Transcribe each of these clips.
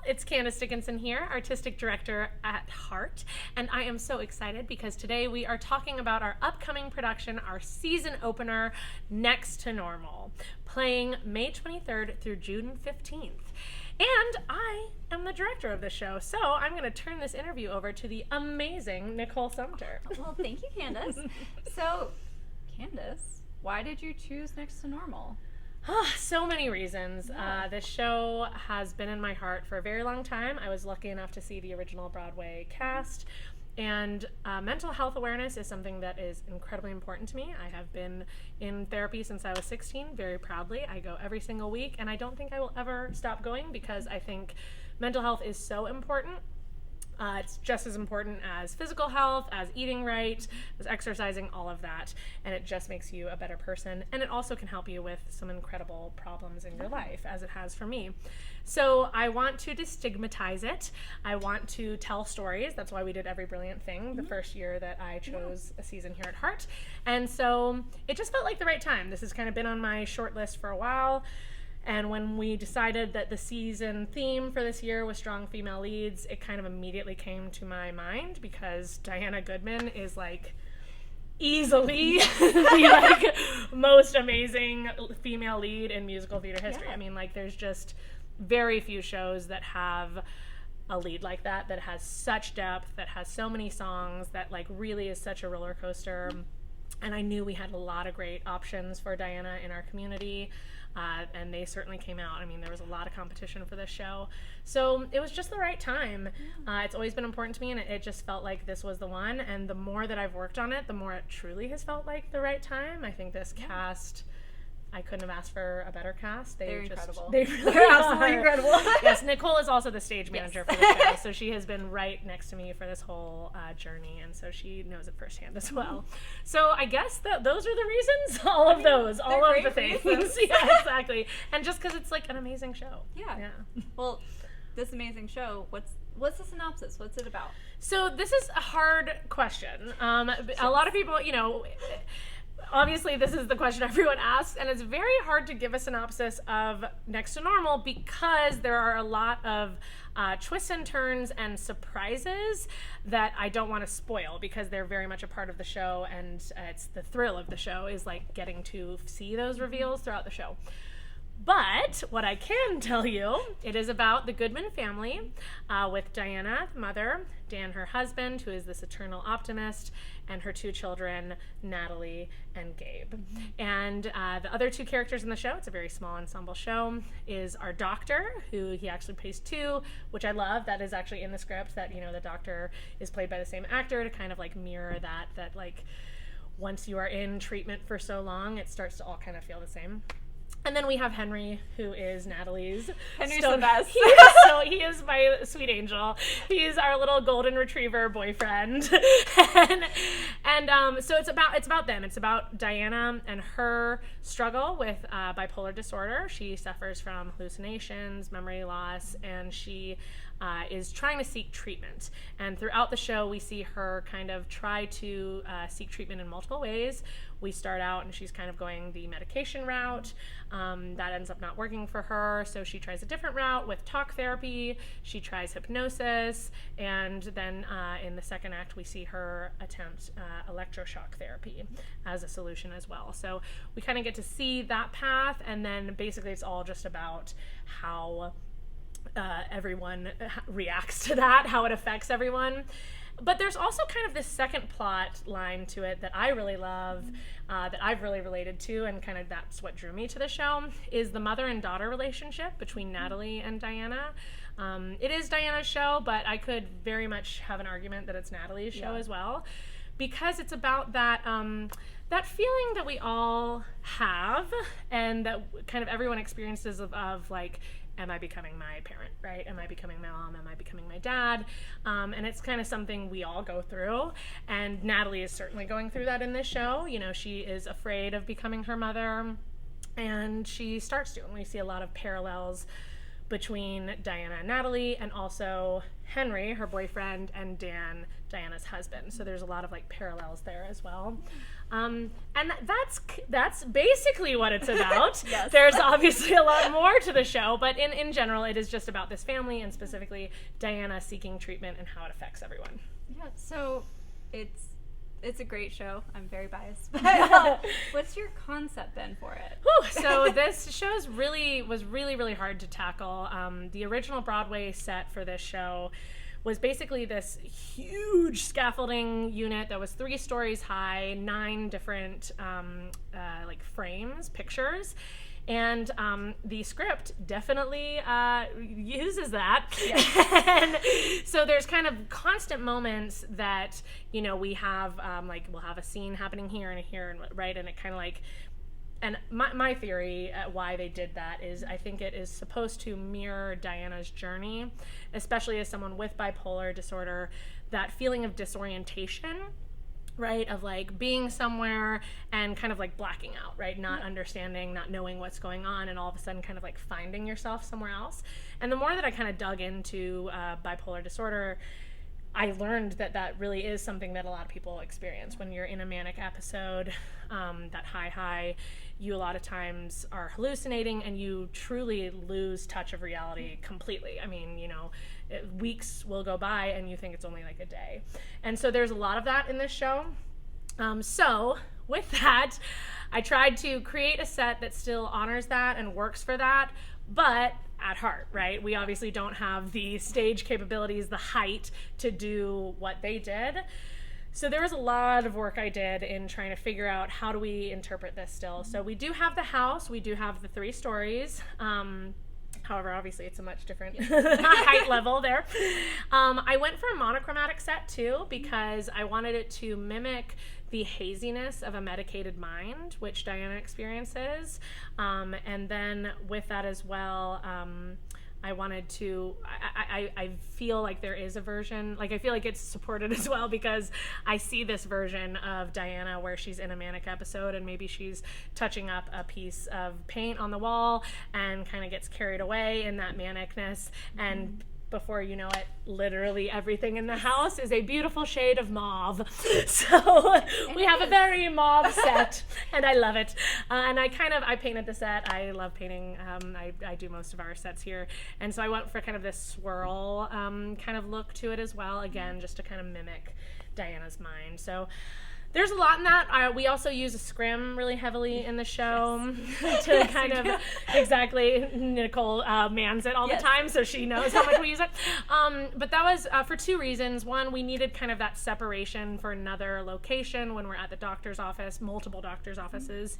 it's Candice Dickinson here, Artistic Director at HART, and I am so excited because today we are talking about our upcoming production, our season opener, Next to Normal, playing May 23rd through June 15th. And I am the director of the show, so I'm going to turn this interview over to the amazing Nichole Sumpter. Well, thank you, Candice. So, Candice, why did you choose Next to Normal? So many reasons. This show has been in my heart for a very long time. I was lucky enough to see the original Broadway cast, and mental health awareness is something that is incredibly important to me. I have been in therapy since I was 16, very proudly. I go every single week, and I don't think I will ever stop going because I think mental health is so important. It's just as important as physical health, as eating right, as exercising, all of that. And it just makes you a better person. And it also can help you with some incredible problems in your life, as it has for me. So I want to destigmatize it. I want to tell stories. That's why we did Every Brilliant Thing the first year that I chose a season here at HART. And so it just felt like the right time. This has kind of been on my short list for a while. And when we decided that the season theme for this year was strong female leads, it kind of immediately came to my mind because Diana Goodman is like easily the like most amazing female lead in musical theater history. I mean, like there's just very few shows that have a lead like that has such depth, that has so many songs, that like really is such a roller coaster. And I knew we had a lot of great options for Diana in our community. And they certainly came out. I mean, there was a lot of competition for this show. So it was just the right time. It's always been important to me, and it just felt like this was the one. And the more that I've worked on it, the more it truly has felt like the right time. I think this cast, I couldn't have asked for a better cast. They're incredible. They really They're are. absolutely incredible. Yes, Nichole is also the stage manager for the show, so she has been right next to me for this whole journey, and so she knows it firsthand as well. So I guess those are the reasons. All of the things. Yeah, exactly. And just because it's like an amazing show. Yeah. Well, this amazing show, what's the synopsis? What's it about? So this is a hard question. A lot of people, obviously this is the question everyone asks, and it's very hard to give a synopsis of Next to Normal because there are a lot of twists and turns and surprises that I don't want to spoil because they're very much a part of the show, and it's the thrill of the show is like getting to see those reveals throughout the show. But what I can tell you, it is about the Goodman family with Diana, the mother, Dan, her husband, who is this eternal optimist, and her two children, Natalie and Gabe. And the other two characters in the show, it's a very small ensemble show, is our doctor, who he actually plays two, which I love. That is actually in the script, that, the doctor is played by the same actor to kind of like mirror that like once you are in treatment for so long, it starts to all kind of feel the same. And then we have Henry, who is Natalie's. Henry's the best. He is my sweet angel. He's our little golden retriever boyfriend. and so it's about them. It's about Diana and her struggle with bipolar disorder. She suffers from hallucinations, memory loss, and she is trying to seek treatment. And throughout the show, we see her kind of try to seek treatment in multiple ways. We start out and she's kind of going the medication route. That ends up not working for her, so she tries a different route with talk therapy. She tries hypnosis, and then in the second act, we see her attempt electroshock therapy as a solution as well. So we kind of get to see that path, and then basically it's all just about how everyone reacts to that, how it affects everyone. But there's also kind of this second plot line to it that I really love, that I've really related to, and kind of that's what drew me to the show, is the mother and daughter relationship between Natalie and Diana. It is Diana's show, but I could very much have an argument that it's Natalie's show as well, because it's about that that feeling that we all have, and that kind of everyone experiences of like, am I becoming my parent, right? Am I becoming my mom? Am I becoming my dad? And it's kind of something we all go through. And Natalie is certainly going through that in this show. She is afraid of becoming her mother, and she starts to. And we see a lot of parallels between Diana and Natalie, and also Henry, her boyfriend, and Dan, Diana's husband. So there's a lot of like parallels there as well. And that's basically what it's about. Yes. There's obviously a lot more to the show, but in general, it is just about this family and specifically Diana seeking treatment and how it affects everyone. Yeah, so it's a great show. I'm very biased. But, what's your concept then for it? Whew, so this show was really hard to tackle. The original Broadway set for this show was basically this huge scaffolding unit that was 3 stories high, 9 different like frames, pictures. And the script definitely uses that. Yes. And so there's kind of constant moments that, you know, we have, like, we'll have a scene happening here and here, right? And it kind of like, and my theory why they did that is I think it is supposed to mirror Diana's journey, especially as someone with bipolar disorder, that feeling of disorientation, right, of like being somewhere and kind of like blacking out, right, not understanding, not knowing what's going on, and all of a sudden kind of like finding yourself somewhere else. And the more that I kind of dug into bipolar disorder, I learned that that really is something that a lot of people experience when you're in a manic episode. That high, you a lot of times are hallucinating and you truly lose touch of reality completely. I mean, you know, weeks will go by and you think it's only like a day. And so there's a lot of that in this show. So with that, I tried to create a set that still honors that and works for that, but at HART, right? We obviously don't have the stage capabilities, the height to do what they did. So there was a lot of work I did in trying to figure out how do we interpret this still. So we do have the house, we do have the 3 stories. However, obviously it's a much different height level there. I went for a monochromatic set too because I wanted it to mimic the haziness of a medicated mind, which Diana experiences. And then with that as well, I wanted to, I feel like there is a version, like I feel like it's supported as well because I see this version of Diana where she's in a manic episode and maybe she's touching up a piece of paint on the wall and kind of gets carried away in that manicness, and before you know it, literally everything in the house is a beautiful shade of mauve. So we have a very mauve set, and I love it. And I painted the set. I love painting. I do most of our sets here. And so I went for kind of this swirl kind of look to it as well, again, just to kind of mimic Diana's mind. So there's a lot in that. We also use a scrim really heavily in the show to kind of, exactly, Nichole mans it all the time, so she knows how much we use it. But that was for 2 reasons. One, we needed kind of that separation for another location when we're at the doctor's office, multiple doctor's offices.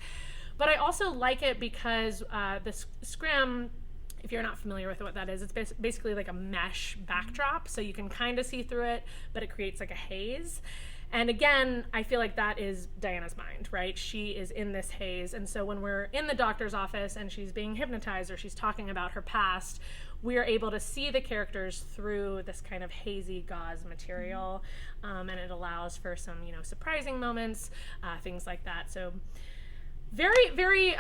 But I also like it because the scrim, if you're not familiar with what that is, it's basically like a mesh backdrop, so you can kind of see through it, but it creates like a haze. And again, I feel like that is Diana's mind, right? She is in this haze. And so when we're in the doctor's office and she's being hypnotized or she's talking about her past, we are able to see the characters through this kind of hazy gauze material. And it allows for some, you know, surprising moments, things like that. So very,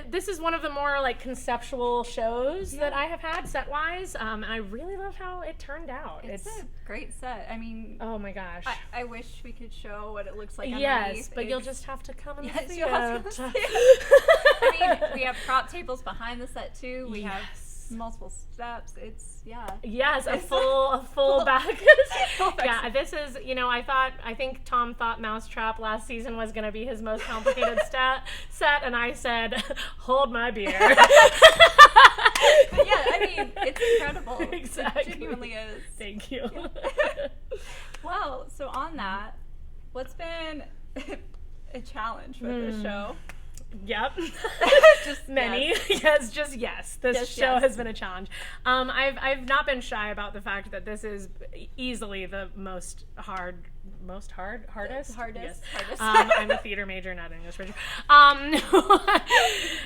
this is one of the more like conceptual shows that I have had set-wise, and I really love how it turned out. It's a great set. I mean, oh my gosh. I wish we could show what it looks like underneath. Yes, but you'll just have to come and see you'll have to see it. I mean, we have prop tables behind the set too. We have multiple steps. It's a full back. Yeah, this is, you know, I think Tom thought Mousetrap last season was going to be his most complicated set, and I said, hold my beer. But yeah, I mean, it's incredible. Exactly. It genuinely is. Thank you. Yeah. Well, so on that, what's been a challenge with this show? Yep. Just many. Yes. This show has been a challenge. I've not been shy about the fact that this is easily the hardest. Yes. I'm a theater major, not an English major.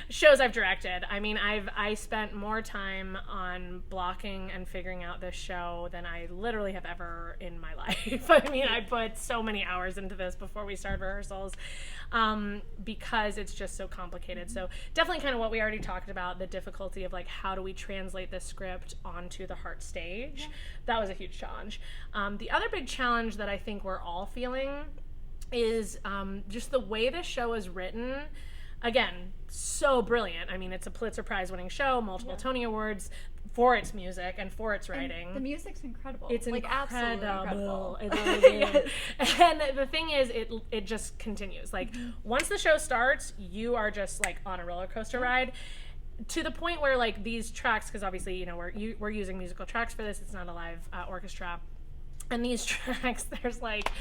Shows I've directed. I mean, I spent more time on blocking and figuring out this show than I literally have ever in my life. I mean, I put so many hours into this before we started rehearsals, because it's just so complicated. So definitely kind of what we already talked about, the difficulty of like, how do we translate this script onto the HART stage? That was a huge challenge. The other big challenge that I think we're all feeling is just the way this show is written. Again, so brilliant. I mean, it's a Pulitzer Prize winning show, multiple Tony Awards for its music and for its writing. And the music's incredible. It's like absolutely incredible. It really is. And the thing is, it just continues. Like once the show starts, you are just like on a roller coaster ride. To the point where like these tracks, because obviously we're using musical tracks for this. It's not a live orchestra. And these tracks, there's like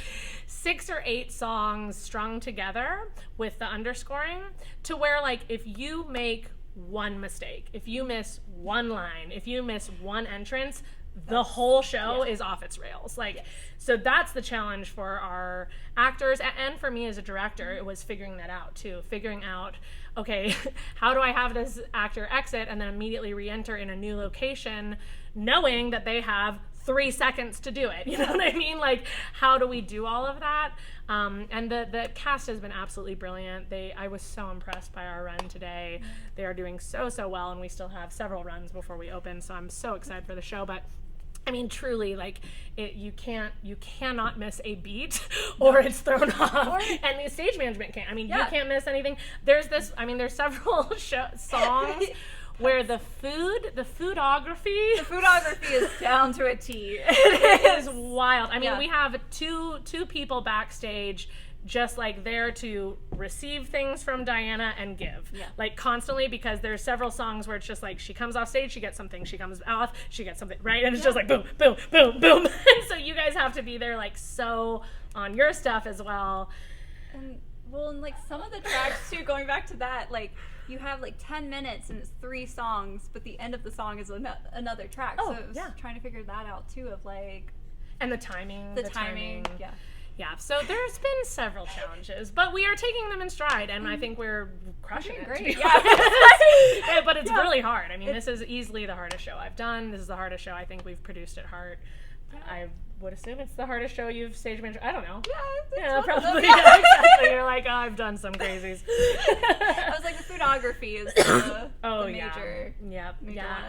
6 or 8 songs strung together with the underscoring to where like if you make one mistake, if you miss one line, if you miss one entrance, the whole show is off its rails. Like, so that's the challenge for our actors and for me as a director. It was figuring that out too, figuring out, okay, how do I have this actor exit and then immediately re-enter in a new location, knowing that they have 3 seconds to do it. You know what I mean? Like, how do we do all of that? And the cast has been absolutely brilliant. I was so impressed by our run today. They are doing so well, and we still have several runs before we open, so I'm so excited for the show. But I mean, truly, like, you cannot miss a beat or it's thrown off. And the stage management can't. I mean, you can't miss anything. There's several songs where the foodography is down to a T. It is wild. I mean, we have two people backstage just like there to receive things from Diana and give, like constantly, because there's several songs where it's just like she comes off stage, she gets something, she comes off, she gets something, right? And it's just like boom, boom, boom, boom. And so you guys have to be there like so on your stuff as well. And like some of the tracks too, going back to that, like you have like 10 minutes and it's 3 songs, but the end of the song is another track. So it was trying to figure that out too, of like, and the timing. Yeah, so there's been several challenges, but we are taking them in stride, and I think we're crushing it. Great. But it's really hard. I mean, this is easily the hardest show I've done. This is the hardest show I think we've produced at HART. I would assume it's the hardest show you've stage managed. I don't know. Yeah, probably. Yeah, exactly. You're like, oh, I've done some crazies. I was like, the foodography is the major.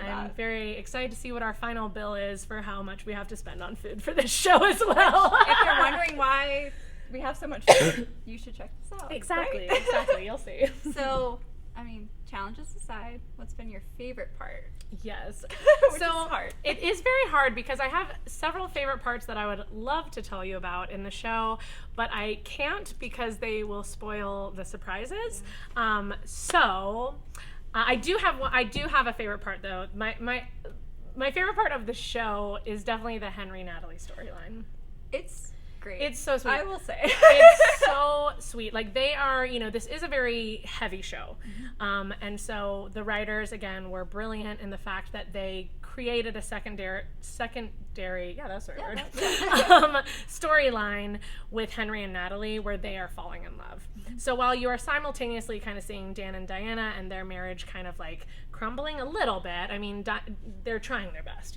I'm very excited to see what our final bill is for how much we have to spend on food for this show as well. If you're wondering why we have so much food, you should check this out. Exactly. Right? Exactly. You'll see. So, I mean, challenges aside, what's been your favorite part? Yes. Which so is hard. It is very hard because I have several favorite parts that I would love to tell you about in the show, but I can't because they will spoil the surprises. So I do have a favorite part though. My favorite part of the show is definitely the Henry Natalie storyline. It's great. It's so sweet. I will say. It's so sweet. Like, they are, this is a very heavy show. And so the writers, again, were brilliant in the fact that they created a secondary, that's the right word, storyline with Henry and Natalie where they are falling in love. So while you are simultaneously kind of seeing Dan and Diana and their marriage kind of like crumbling a little bit, I mean, they're trying their best,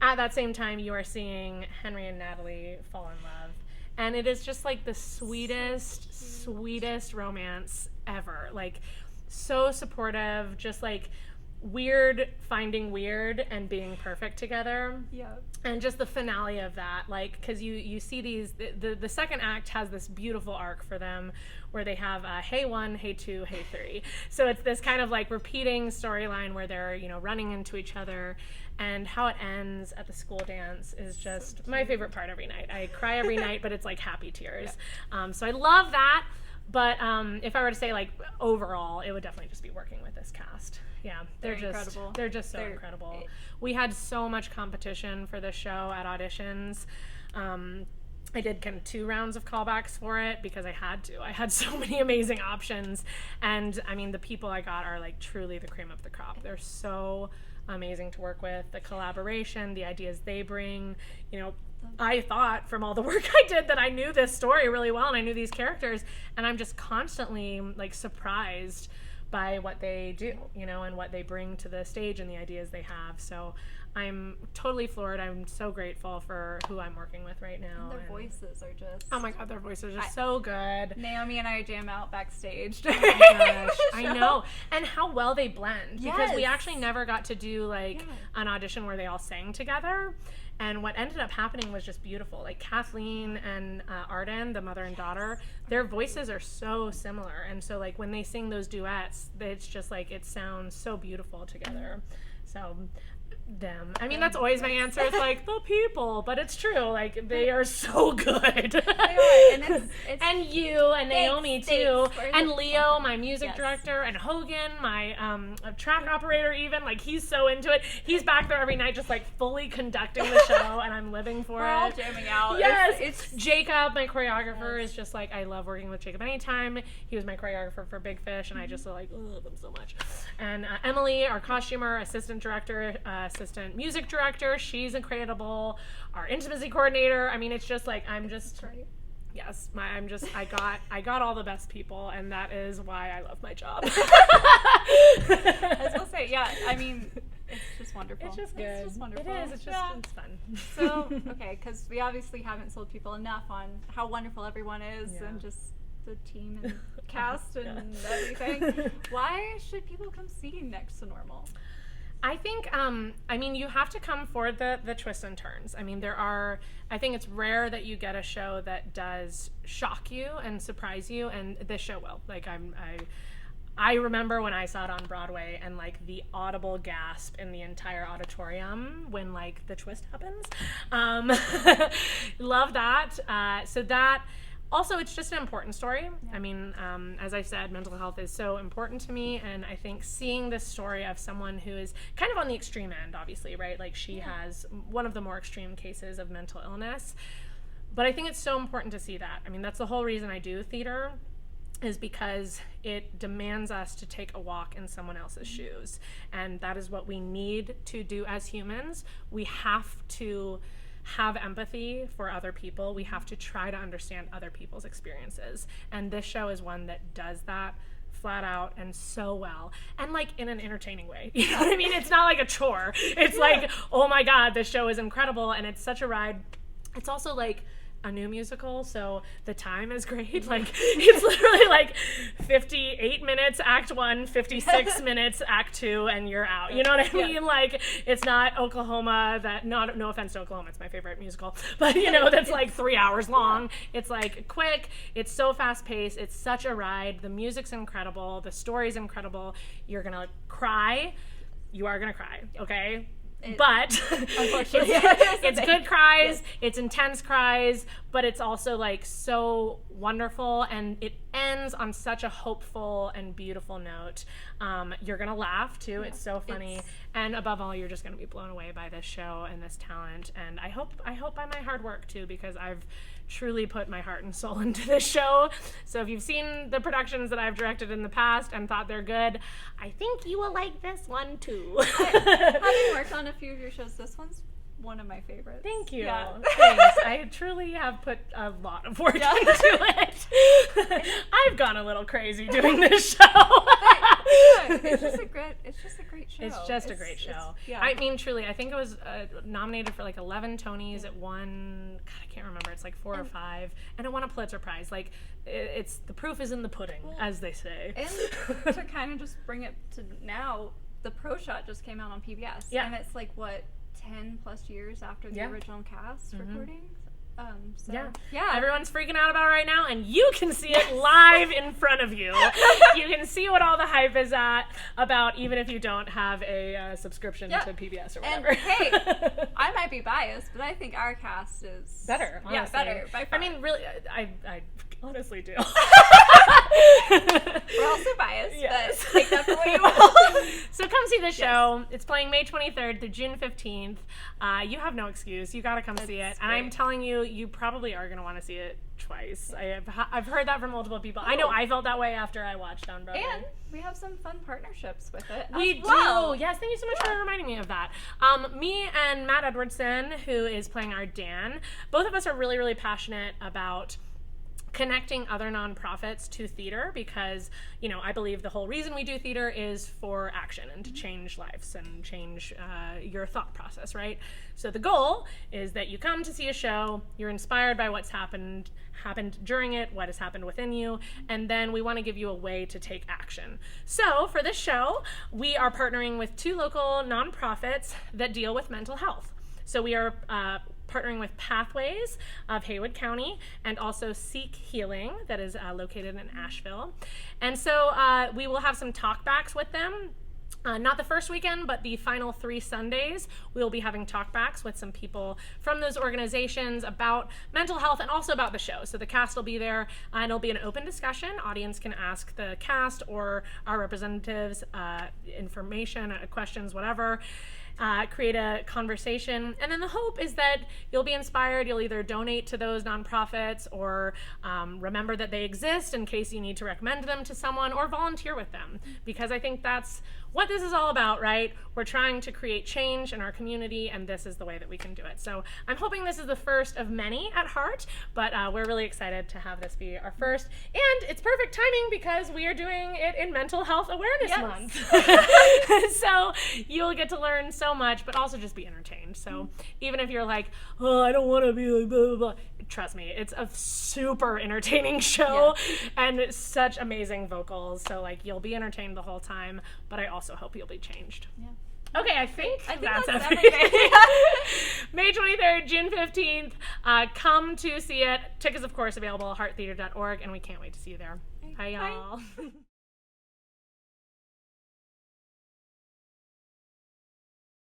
At that same time, you are seeing Henry and Natalie fall in love. And it is just like the sweetest romance ever. Like, so supportive, just like weird finding weird and being perfect together. Yeah. And just the finale of that, like, because you see these, the second act has this beautiful arc for them where they have hey 1, hey 2, hey 3. So it's this kind of like repeating storyline where they're, running into each other. And how it ends at the school dance is just my favorite part every night. I cry every night, but it's like happy tears. So I love that. But if I were to say like overall, it would definitely just be working with this cast. Yeah, they're just incredible. They're just so incredible. We had so much competition for this show at auditions. I did kind of 2 rounds of callbacks for it because I had to. I had so many amazing options. And I mean, the people I got are like truly the cream of the crop. They're so amazing to work with. The collaboration, the ideas they bring, I thought from all the work I did that I knew this story really well and I knew these characters, and I'm just constantly like surprised by what they do, and what they bring to the stage and the ideas they have. So I'm totally floored. I'm so grateful for who I'm working with right now. And their voices are just... Oh my God, their voices are so good. Naomi and I jam out backstage. Oh my gosh, I know. And how well they blend. Because we actually never got to do like an audition where they all sang together. And what ended up happening was just beautiful. Like Kathleen and Arden, the mother and daughter, their voices are so similar. And so like when they sing those duets, it's just like it sounds so beautiful together. So them. I mean, that's always my answer. It's like the people, but it's true. Like they are so good. They are, and it's and you and Naomi too, and Leo, my music Yes. director, and Hogan, my track operator. Even like he's so into it. He's back there every night, just like fully conducting the show, and I'm living for We're it. all jamming out. Yes, It's Jacob, my choreographer, is just like I love working with Jacob anytime. He was my choreographer for Big Fish, and I just like love him so much. And Emily, our costumer, assistant director, assistant music director, she's incredible. Our intimacy coordinator. I mean, it's just like I'm just. Yes, I got all the best people, and that is why I love my job. I was gonna say, yeah. I mean, it's just wonderful. It's just good. It's just wonderful. It is. It's just it's fun. So okay, because we obviously haven't sold people enough on how wonderful everyone is, and just the team and cast and everything. Why should people come see Next to Normal? I think, I mean, you have to come for the twists and turns. I mean, I think it's rare that you get a show that does shock you and surprise you, and this show will. Like, I remember when I saw it on Broadway and, like, the audible gasp in the entire auditorium when, like, the twist happens. Love that. So that... Also, it's just an important story. Yeah. I mean, as I said, mental health is so important to me, and I think seeing this story of someone who is kind of on the extreme end, obviously, right? Like she has one of the more extreme cases of mental illness, but I think it's so important to see that. I mean, that's the whole reason I do theater, is because it demands us to take a walk in someone else's shoes, and that is what we need to do as humans. We have to have empathy for other people. We have to try to understand other people's experiences. And this show is one that does that flat out and so well. And like in an entertaining way. You know what I mean? It's not like a chore. It's like, oh my God, this show is incredible and it's such a ride. It's also like a new musical, so the time is great. Like it's literally like 58 minutes act 1, 56 minutes act 2, and you're out. You know what I mean? Yeah. Like it's not Oklahoma, no offense to Oklahoma, it's my favorite musical, but you know, that's like 3 hours long. It's like quick, it's so fast paced, it's such a ride. The music's incredible, the story's incredible. You're gonna cry. You are gonna cry, okay? But it's good cries, it's intense cries, but it's also like so wonderful, and it ends on such a hopeful and beautiful note. You're gonna laugh too. It's so funny, and above all, you're just gonna be blown away by this show and this talent. And I hope by my hard work too, because I've truly put my heart and soul into this show. So if you've seen the productions that I've directed in the past and thought they're good, I think you will like this one too. Having worked on a few of your shows, this one's one of my favorites. Thank you. Yeah. Thanks. I truly have put a lot of work into it. I've gone a little crazy doing this show. It's just a great show. It's just a great show. Yeah. I mean, truly, I think it was nominated for like 11 Tonys. It won, God, I can't remember. It's like 4 or 5, and it won a Pulitzer Prize. Like, it's the proof is in the pudding, as they say. And to kind of just bring it to now, the Pro Shot just came out on PBS. Yeah. And it's like, what, 10 plus years after the original cast recording? So, yeah. Everyone's freaking out about it right now, and you can see it live in front of you. You can see what all the hype is about, even if you don't have a subscription to PBS or whatever. And hey, I might be biased, but I think our cast is better. Honestly. Yeah, better by far. I mean, really, I honestly do. We're also biased, but take that for what you will. So come see the show. It's playing May 23rd through June 15th. You have no excuse. You got to come see it. And I'm telling you, you probably are going to want to see it twice. I've heard that from multiple people. I know I felt that way after I watched on Broadway. And we have some fun partnerships with it. We do. Yes, thank you so much for reminding me of that. Me and Matt Edwardson, who is playing our Dan, both of us are really, really passionate about connecting other nonprofits to theater, because, you know, I believe the whole reason we do theater is for action and to change lives and change your thought process, right? So the goal is that you come to see a show, you're inspired by what's happened during it, what has happened within you, and then we want to give you a way to take action. So for this show, we are partnering with 2 local nonprofits that deal with mental health. So we are partnering with Pathways of Haywood County and also Seek Healing that is located in Asheville. And so we will have some talkbacks with them. Not the first weekend, but the final 3 Sundays, we'll be having talkbacks with some people from those organizations about mental health and also about the show. So the cast will be there, and it'll be an open discussion. Audience can ask the cast or our representatives information, questions, whatever. Create a conversation. And then the hope is that you'll be inspired. You'll either donate to those nonprofits or remember that they exist in case you need to recommend them to someone or volunteer with them. Because I think that's what this is all about, right? We're trying to create change in our community, and this is the way that we can do it. So I'm hoping this is the first of many at HART, but we're really excited to have this be our first. And it's perfect timing because we are doing it in Mental Health Awareness Month. So you'll get to learn so much, but also just be entertained. So even if you're like, oh, I don't want to be like blah, blah, blah, trust me, it's a super entertaining show and such amazing vocals. So like you'll be entertained the whole time, but I also hope you'll be changed. Yeah. Okay, I think that's everything. May 23rd, June 15th. Come to see it. Tickets, of course, available at hearttheater.org, and we can't wait to see you there. Bye, y'all.